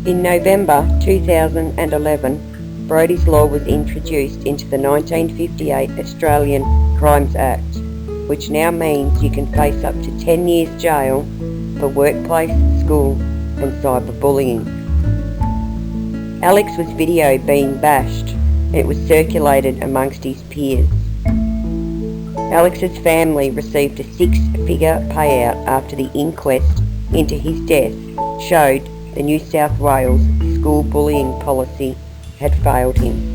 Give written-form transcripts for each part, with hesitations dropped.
In November 2011, Brodie's Law was introduced into the 1958 Australian Crimes Act, which now means you can face up to 10 years jail for workplace, school and cyberbullying. Alex was videoed being bashed. It was circulated amongst his peers. Alex's family received a six-figure payout after the inquest into his death showed the New South Wales school bullying policy had failed him.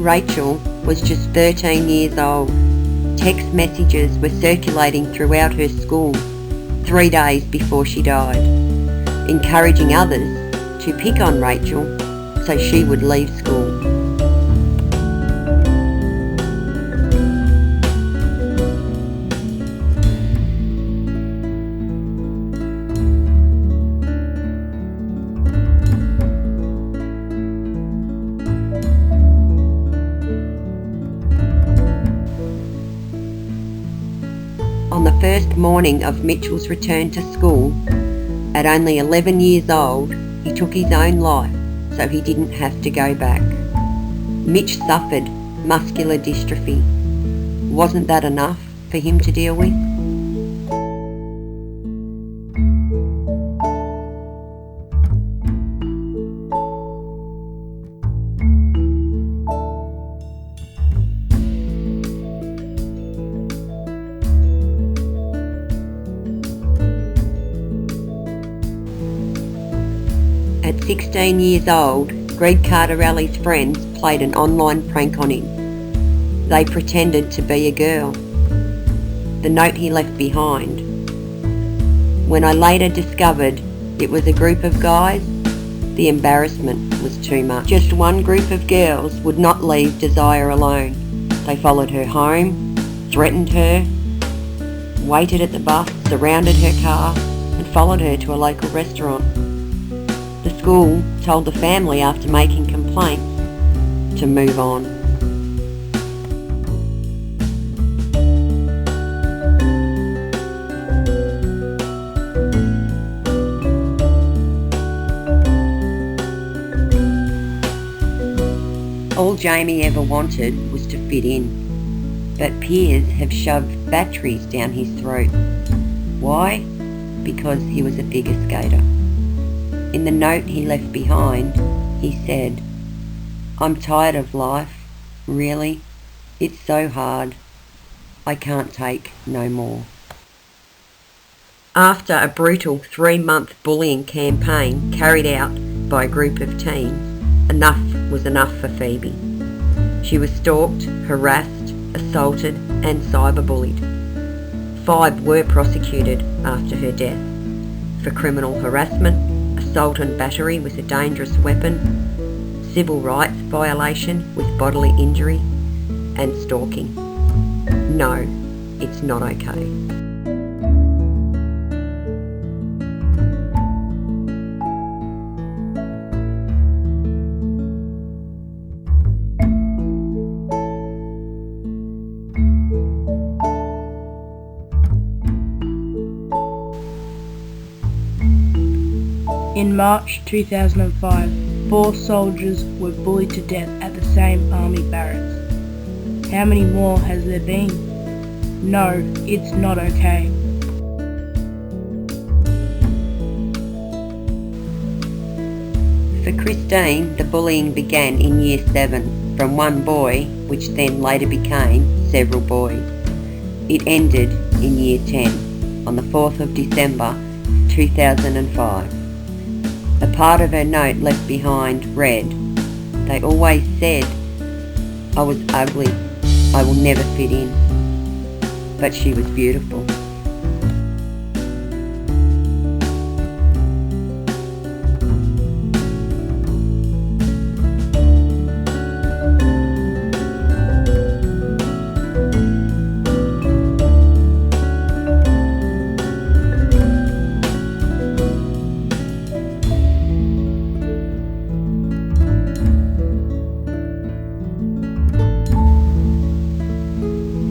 Rachel was just 13 years old. Text messages were circulating throughout her school 3 days before she died, encouraging others to pick on Rachel so she would leave school. On the first morning of Mitchell's return to school, at only 11 years old, he took his own life so he didn't have to go back. Mitch suffered muscular dystrophy. Wasn't that enough for him to deal with? At 16 years old, Greg Cardarelli's friends played an online prank on him. They pretended to be a girl. The note he left behind. When I later discovered it was a group of guys, the embarrassment was too much. Just one group of girls would not leave Desire alone. They followed her home, threatened her, waited at the bus, surrounded her car and followed her to a local restaurant. The school told the family after making complaints to move on. All Jamie ever wanted was to fit in, but peers have shoved batteries down his throat. Why? Because he was a figure skater. In the note he left behind, he said, "I'm tired of life, really. It's so hard. I can't take no more." After a brutal 3-month bullying campaign carried out by a group of teens, enough was enough for Phoebe. She was stalked, harassed, assaulted and cyberbullied. 5 were prosecuted after her death for criminal harassment, assault and battery with a dangerous weapon, civil rights violation with bodily injury, and stalking. No, it's not okay. In March 2005, 4 soldiers were bullied to death at the same army barracks. How many more has there been? No, it's not okay. For Christine, the bullying began in Year 7 from one boy, which then later became several boys. It ended in Year 10 on the 4th of December 2005. A part of her note left behind read, "They always said I was ugly. I will never fit in." but she was beautiful.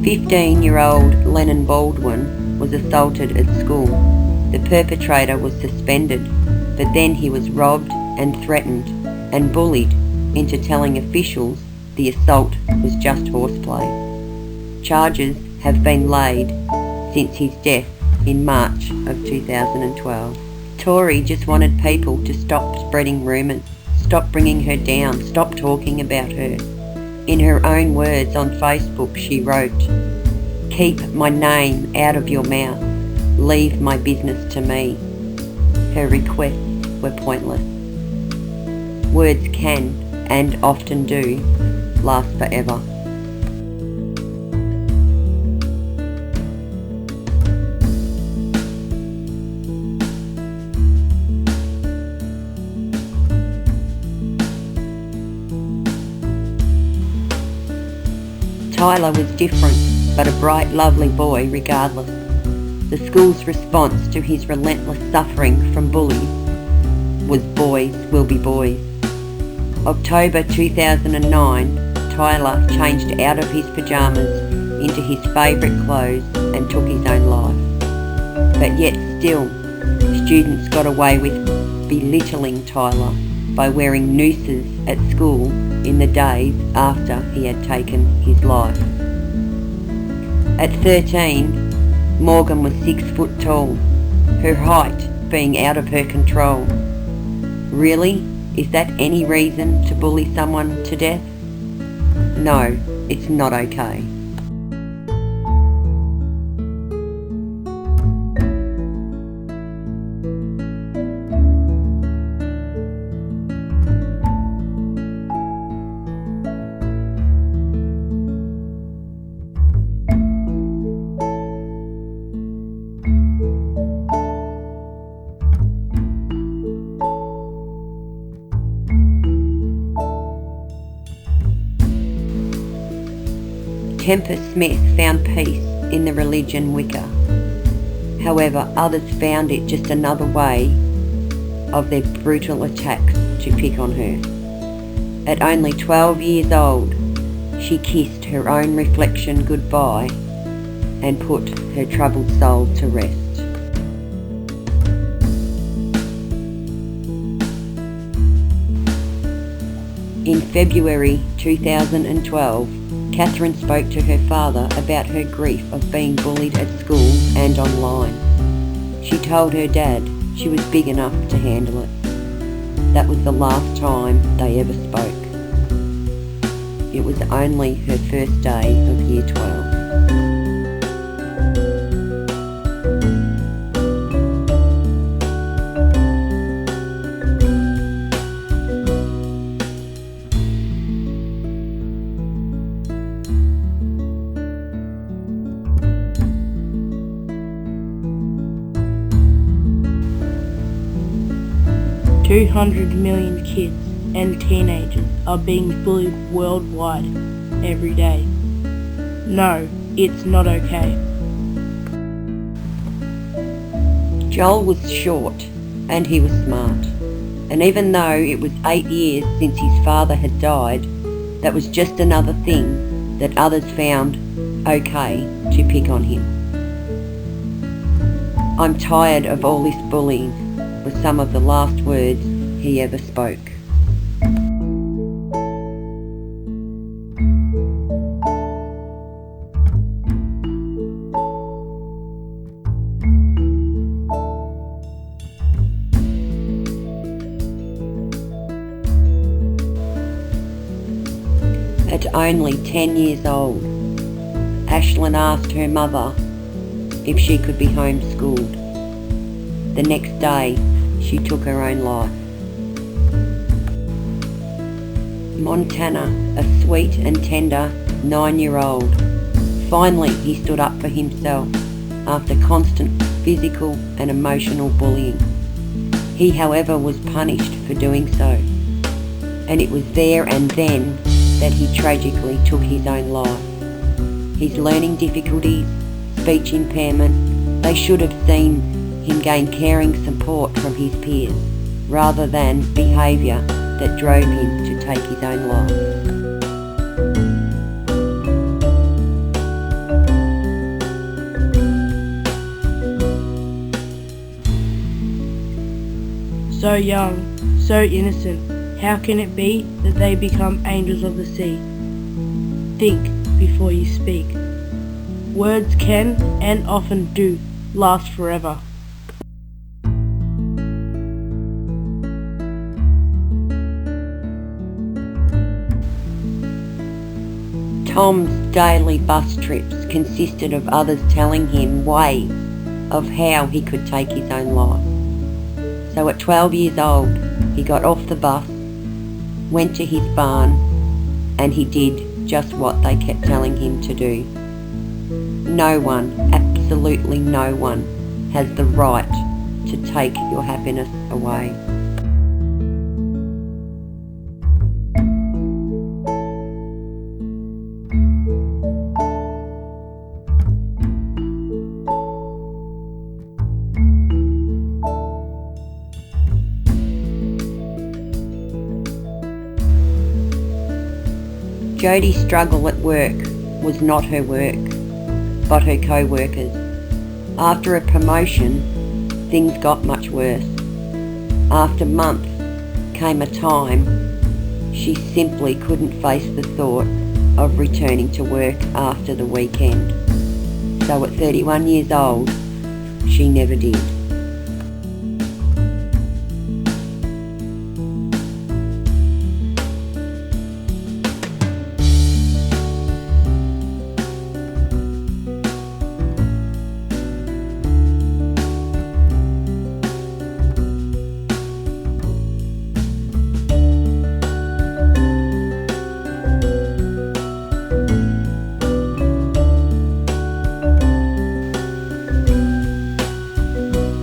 "15-year-old Lennon Baldwin was assaulted at school. The perpetrator was suspended, but then he was robbed and threatened and bullied into telling officials the assault was just horseplay. Charges have been laid since his death in March of 2012. Tori just wanted people to stop spreading rumours, stop bringing her down, stop talking about her. In her own words on Facebook, she wrote, "Keep my name out of your mouth. Leave my business to me." Her requests were pointless. Words can, and often do, last forever. Tyler was different, but a bright, lovely boy regardless. The school's response to his relentless suffering from bullies was boys will be boys. October 2009, Tyler changed out of his pyjamas into his favourite clothes and took his own life. But yet still, students got away with belittling Tyler by wearing nooses at school in the days after he had taken his life. At 13, Morgan was 6 foot tall, her height being out of her control. Really? Is that any reason to bully someone to death? No, it's not okay. Temper Smith found peace in the religion Wicca. However, others found it just another way of their brutal attacks to pick on her. At only 12 years old, she kissed her own reflection goodbye and put her troubled soul to rest. In February 2012, Catherine spoke to her father about her grief of being bullied at school and online. She told her dad she was big enough to handle it. That was the last time they ever spoke. It was only her first day of Year 12. $200 million kids and teenagers are being bullied worldwide every day. No, it's not okay. Joel was short and he was smart. And even though it was 8 years since his father had died, that was just another thing that others found okay to pick on him. "I'm tired of all this bullying," was some of the last words he ever spoke. At only 10 years old, Ashlyn asked her mother if she could be homeschooled. The next day, she took her own life. Montana, a sweet and tender 9-year-old, Finally, he stood up for himself after constant physical and emotional bullying. He, however, was punished for doing so, and it was there and then that he tragically took his own life. His learning difficulties, speech impairment, they should have seen him gain caring support from his peers, rather than behaviour that drove him to take his own life. So young, so innocent, how can it be that they become angels of the sea? Think before you speak. Words can, and often do, last forever. Tom's daily bus trips consisted of others telling him ways of how he could take his own life. So at 12 years old, he got off the bus, went to his barn, and he did just what they kept telling him to do. No one, absolutely no one, has the right to take your happiness away. Jodie's struggle at work was not her work, but her co-workers. After a promotion, things got much worse. After months came a time she simply couldn't face the thought of returning to work after the weekend. So at 31 years old, she never did.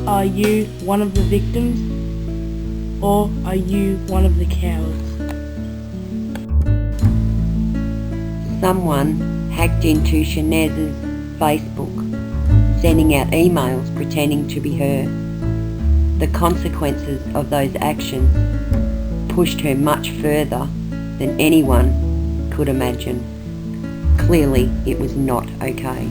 Are you one of the victims, or are you one of the cowards? Someone hacked into Shanez's Facebook, sending out emails pretending to be her. The consequences of those actions pushed her much further than anyone could imagine. Clearly, it was not okay.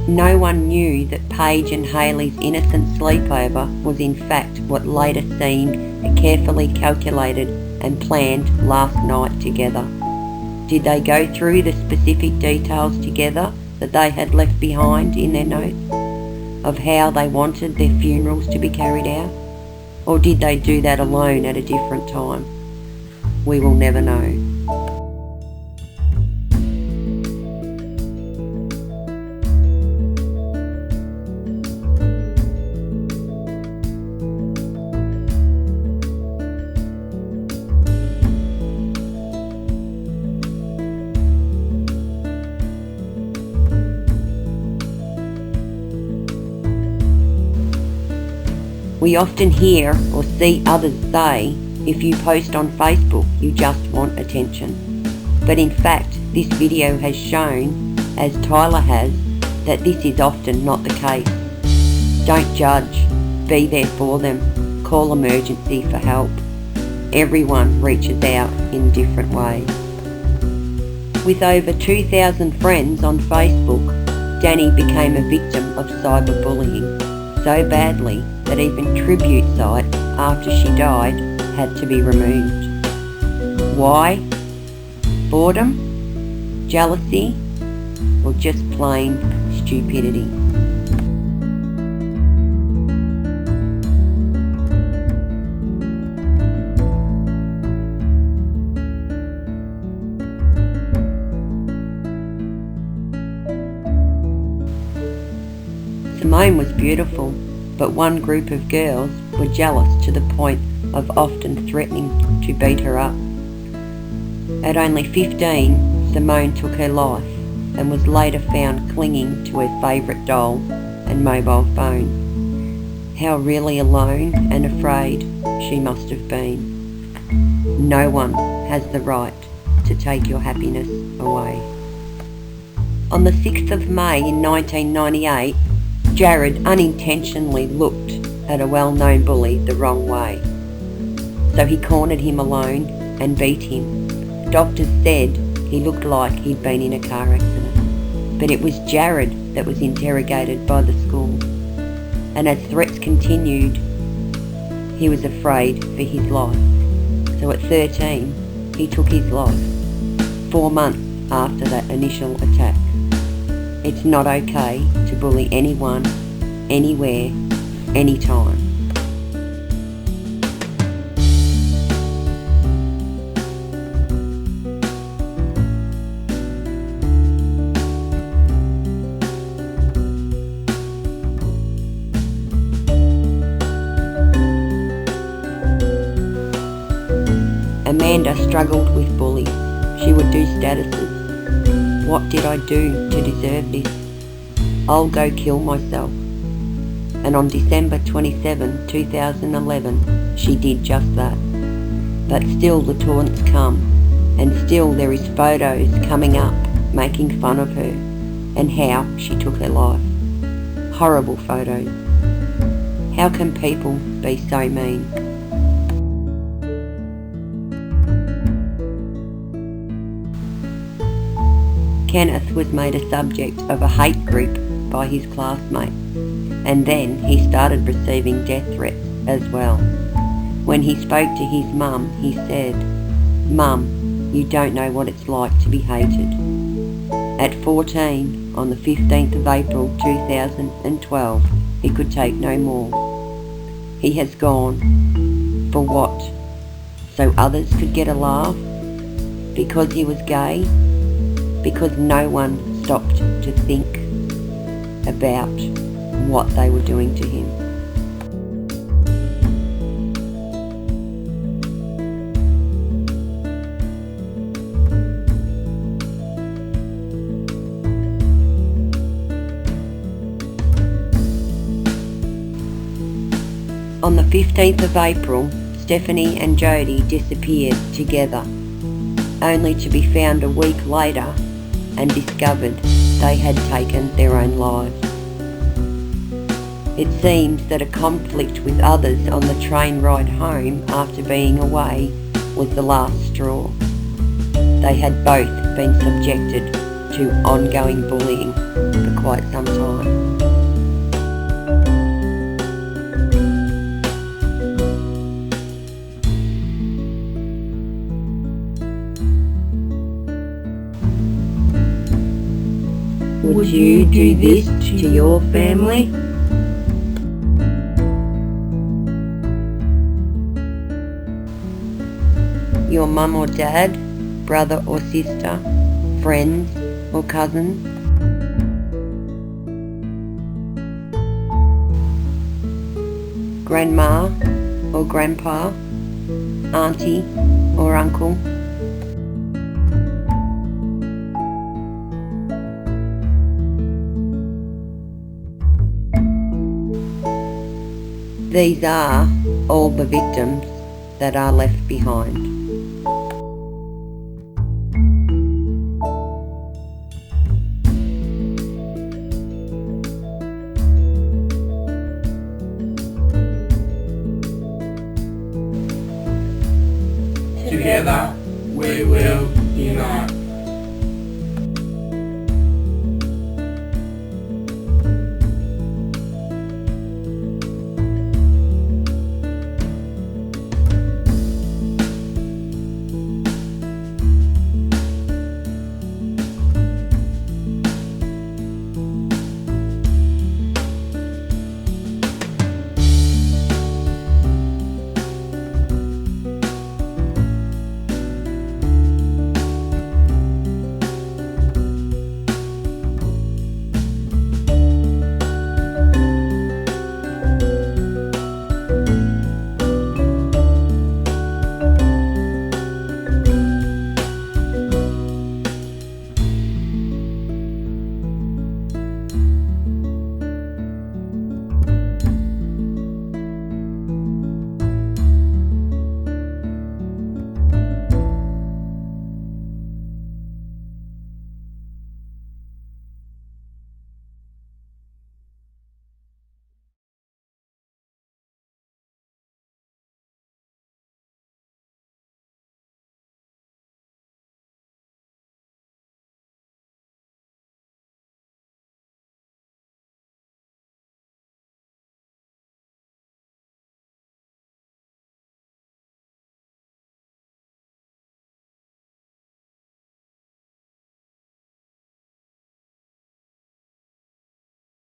No one knew that Paige and Hayley's innocent sleepover was in fact what later seemed a carefully calculated and planned last night together. Did they go through the specific details together that they had left behind in their notes of how they wanted their funerals to be carried out? Or did they do that alone at a different time? We will never know. We often hear or see others say, if you post on Facebook, you just want attention. But in fact, this video has shown, as Tyler has, that this is often not the case. Don't judge, be there for them, call emergency for help. Everyone reaches out in different ways. With over 2,000 friends on Facebook, Danny became a victim of cyberbullying so badly that even tribute sites after she died had to be removed. Why? Boredom? Jealousy? Or just plain stupidity? Simone was beautiful, but one group of girls were jealous to the point of often threatening to beat her up. At only 15, Simone took her life, and was later found clinging to her favourite doll and mobile phone. How really alone and afraid she must have been. No one has the right to take your happiness away. On the 6th of May in 1998, Jared unintentionally looked at a well-known bully the wrong way. So he cornered him alone and beat him. Doctors said he looked like he'd been in a car accident. But it was Jared that was interrogated by the school. And as threats continued, he was afraid for his life. So at 13, he took his life, 4 months after that initial attack. It's not okay to bully anyone, anywhere, anytime. Amanda struggled with bullies. She would do statuses. What did I do to deserve this? I'll go kill myself. And on December 27, 2011, she did just that. But still the taunts come, and still there is photos coming up making fun of her and how she took her life. Horrible photos. How can people be so mean? Kenneth was made a subject of a hate group by his classmates, and then he started receiving death threats as well. When he spoke to his mum, he said, "Mum, you don't know what it's like to be hated." At 14, on the 15th of April 2012, he could take no more. He has gone. For what? So others could get a laugh? Because he was gay? Because no one stopped to think about what they were doing to him. On the 15th of April, Stephanie and Jody disappeared together, only to be found a week later and discovered they had taken their own lives. It seems that a conflict with others on the train ride home after being away was the last straw. They had both been subjected to ongoing bullying for quite some time. Would you do this to your family? Your mum or dad, brother or sister, friends or cousins? Grandma or grandpa, auntie or uncle? These are all the victims that are left behind. Together we will unite.